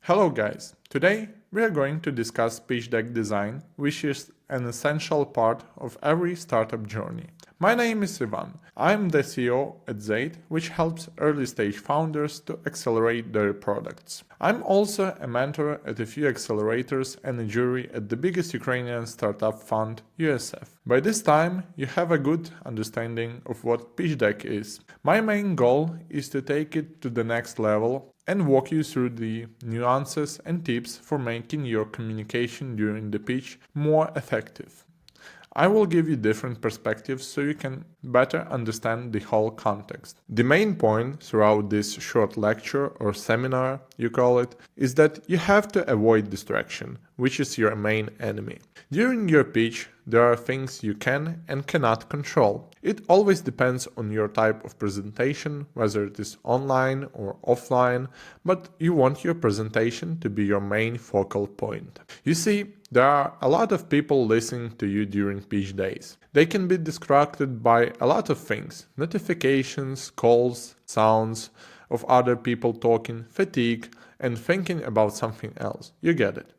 Hello guys, today we are going to discuss pitch deck design, which is an essential part of every startup journey. My name is Ivan. I'm the CEO at Zate, which helps early stage founders to accelerate their products. I'm also a mentor at a few accelerators and a jury at the biggest Ukrainian startup fund, USF. By this time, you have a good understanding of what pitch deck is. My main goal is to take it to the next level and walk you through the nuances and tips for making your communication during the pitch more effective. I will give you different perspectives so you can better understand the whole context. The main point throughout this short lecture or seminar, you call it, is that you have to avoid distraction, which is your main enemy. During your pitch, there are things you can and cannot control. It always depends on your type of presentation, whether it is online or offline, but you want your presentation to be your main focal point. You see, there are a lot of people listening to you during pitch days. They can be distracted by a lot of things: notifications, calls, sounds of other people talking, fatigue, and thinking about something else. You get it.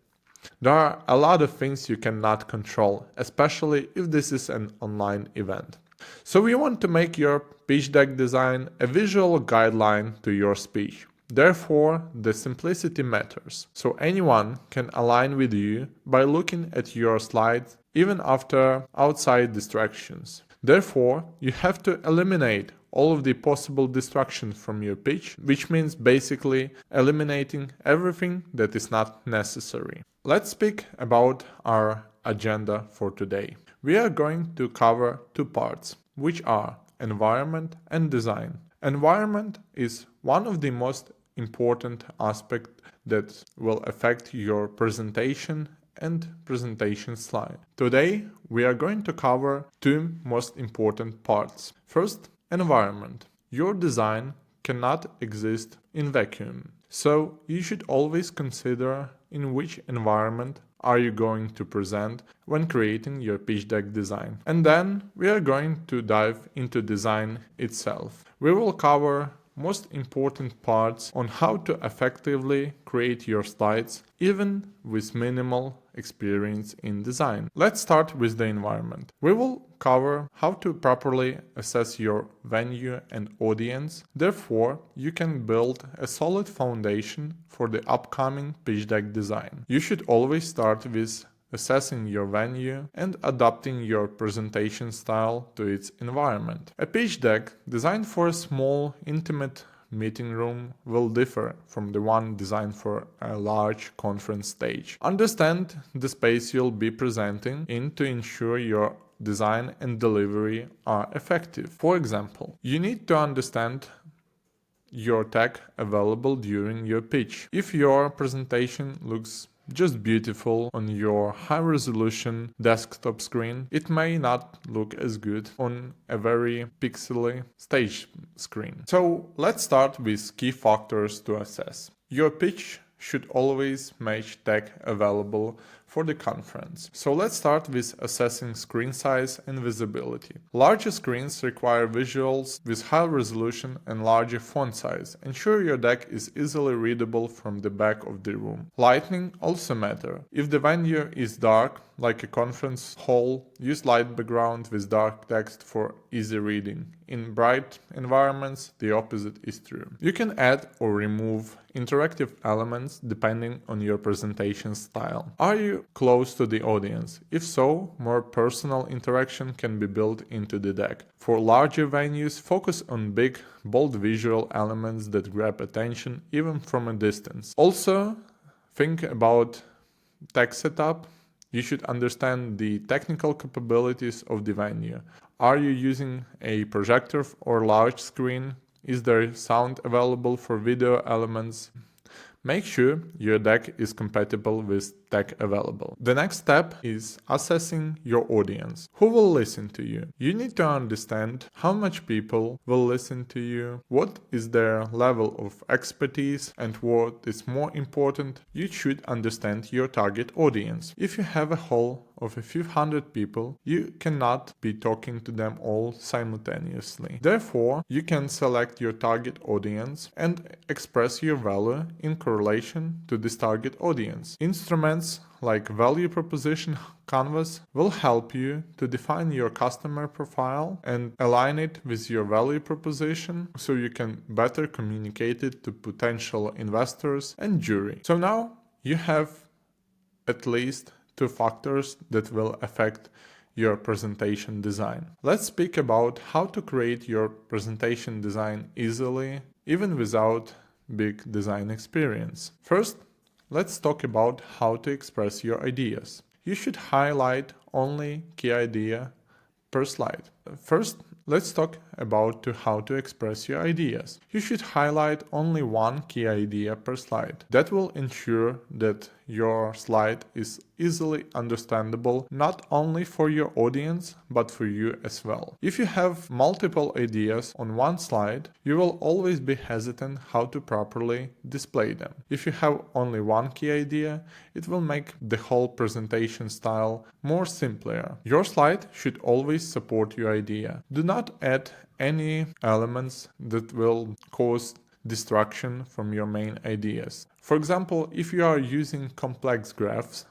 There are a lot of things you cannot control, especially if this is an online event. So we want to make your pitch deck design a visual guideline to your speech. Therefore, the simplicity matters, so anyone can align with you by looking at your slides even after outside distractions. Therefore, you have to eliminate all of the possible distractions from your pitch, which means basically eliminating everything that is not necessary. Let's speak about our agenda for today. We are going to cover two parts, which are environment and design. Environment is one of the most important aspects that will affect your presentation and presentation slide. Today, we are going to cover two most important parts. First, environment. Your design cannot exist in vacuum, so you should always consider in which environment are you going to present when creating your pitch deck design. And then we are going to dive into design itself. We will cover most important parts on how to effectively create your slides even with minimal experience in design. Let's start with the environment. We will cover how to properly assess your venue and audience. Therefore, you can build a solid foundation for the upcoming pitch deck design. You should always start with assessing your venue and adapting your presentation style to its environment. A pitch deck designed for a small, intimate meeting room will differ from the one designed for a large conference stage. Understand the space you'll be presenting in to ensure your design and delivery are effective. For example, you need to understand your tech available during your pitch. If your presentation looks just beautiful on your high-resolution desktop screen, it may not look as good on a very pixely stage screen. So let's start with key factors to assess. Your pitch should always match tech available for the conference. So let's start with assessing screen size and visibility. Larger screens require visuals with high resolution and larger font size. Ensure your deck is easily readable from the back of the room. Lighting also matter. If the venue is dark, like a conference hall, use light background with dark text for easy reading. In bright environments, the opposite is true. You can add or remove interactive elements depending on your presentation style. Are you close to the audience? If so, more personal interaction can be built into the deck. For larger venues, focus on big, bold visual elements that grab attention even from a distance. Also, think about tech setup. You should understand the technical capabilities of the venue. Are you using a projector or large screen? Is there sound available for video elements? Make sure your deck is compatible with tech available. The next step is assessing your audience. Who will listen to you? You need to understand how much people will listen to you, what is their level of expertise, and what is more important, you should understand your target audience. If you have a whole of a few hundred people, you cannot be talking to them all simultaneously. Therefore, you can select your target audience and express your value in correlation to this target audience. Instruments like value proposition canvas will help you to define your customer profile and align it with your value proposition so you can better communicate it to potential investors and jury. So now you have at least two factors that will affect your presentation design. Let's speak about how to create your presentation design easily, even without big design experience. First, let's talk about how to express your ideas. You should highlight only key idea per slide. First, let's talk about how to express your ideas. You should highlight only one key idea per slide. That will ensure that your slide is easily understandable not only for your audience but for you as well. If you have multiple ideas on one slide, you will always be hesitant how to properly display them. If you have only one key idea, it will make the whole presentation style more simpler. Your slide should always support your idea. Do not add any elements that will cause distraction from your main ideas. For example, if you are using complex graphs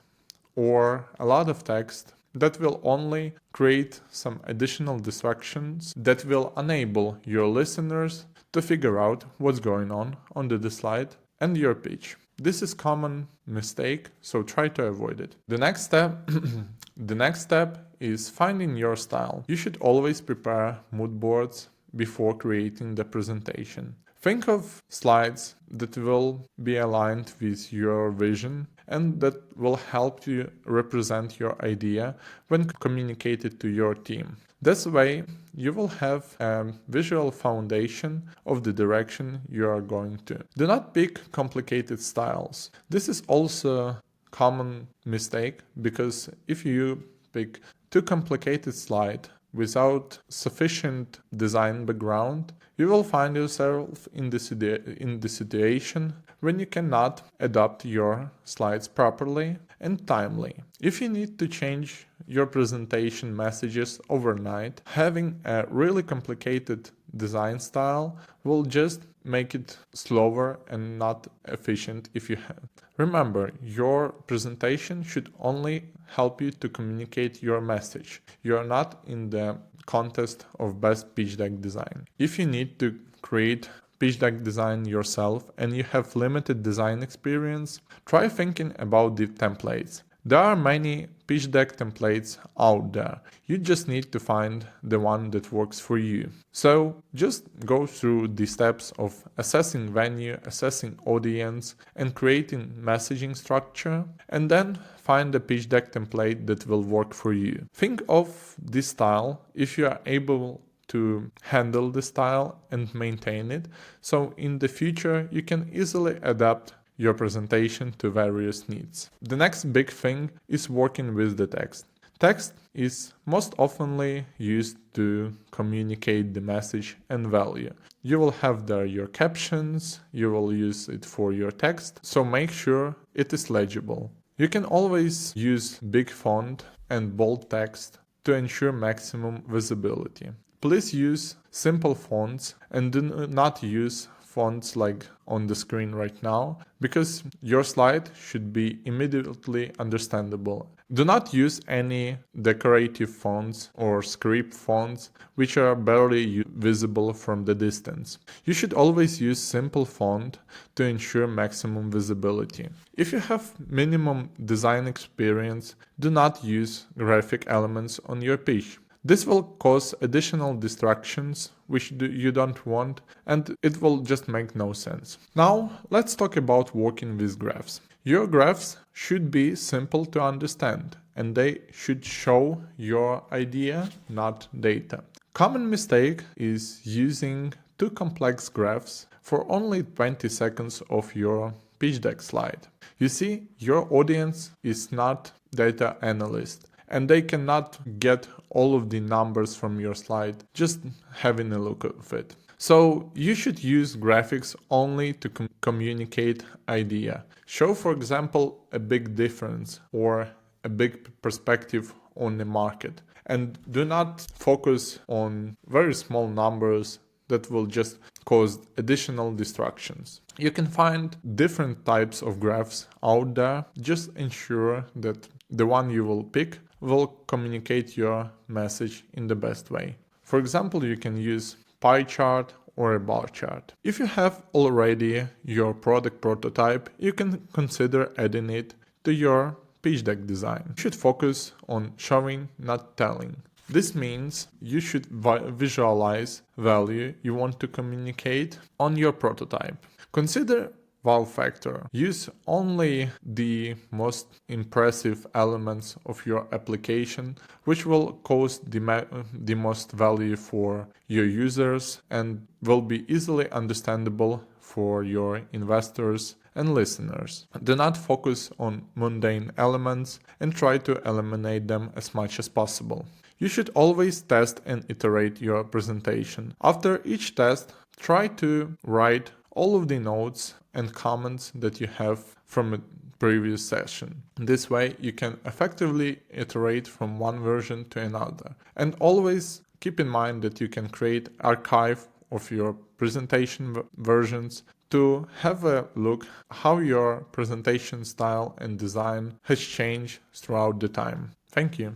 or a lot of text, that will only create some additional distractions that will enable your listeners to figure out what's going on under the slide and your pitch. This is a common mistake, so try to avoid it. The next step is finding your style. You should always prepare mood boards before creating the presentation. Think of slides that will be aligned with your vision and that will help you represent your idea when communicated to your team. This way, you will have a visual foundation of the direction you are going to. Do not pick complicated styles. This is also a common mistake because if you pick too complicated slide without sufficient design background, you will find yourself in the situation when you cannot adapt your slides properly and timely. If you need to change your presentation messages overnight, having a really complicated design style will just make it slower and not efficient if you have. Remember, your presentation should only help you to communicate your message. You are not in the contest of best pitch deck design. If you need to create pitch deck design yourself and you have limited design experience, try thinking about the templates. There are many pitch deck templates out there. You just need to find the one that works for you. So just go through the steps of assessing venue, assessing audience, and creating messaging structure, and then find the pitch deck template that will work for you. Think of this style if you are able to handle the style and maintain it, so in the future you can easily adapt your presentation to various needs. The next big thing is working with the text. Text is most oftenly used to communicate the message and value. You will have there your captions, you will use it for your text, so make sure it is legible. You can always use big font and bold text to ensure maximum visibility. Please use simple fonts and do not use fonts like on the screen right now, because your slide should be immediately understandable. Do not use any decorative fonts or script fonts which are barely visible from the distance. You should always use simple font to ensure maximum visibility. If you have minimum design experience, do not use graphic elements on your pitch. This will cause additional distractions which you don't want, and it will just make no sense. Now, let's talk about working with graphs. Your graphs should be simple to understand, and they should show your idea, not data. Common mistake is using too complex graphs for only 20 seconds of your pitch deck slide. You see, your audience is not data analyst, and they cannot get all of the numbers from your slide just having a look at it. So you should use graphics only to communicate idea. Show, for example, a big difference or a big perspective on the market. And do not focus on very small numbers that will just cause additional distractions. You can find different types of graphs out there. Just ensure that the one you will pick will communicate your message in the best way. For example, you can use pie chart or a bar chart. If you have already your product prototype, you can consider adding it to your pitch deck design. You should focus on showing, not telling. This means you should visualize value you want to communicate on your prototype. Consider wow factor. Use only the most impressive elements of your application, which will cause the most value for your users and will be easily understandable for your investors and listeners. Do not focus on mundane elements and try to eliminate them as much as possible. You should always test and iterate your presentation. After each test, try to write all of the notes and comments that you have from a previous session. This way you can effectively iterate from one version to another. And always keep in mind that you can create archive of your presentation versions to have a look how your presentation style and design has changed throughout the time. Thank you.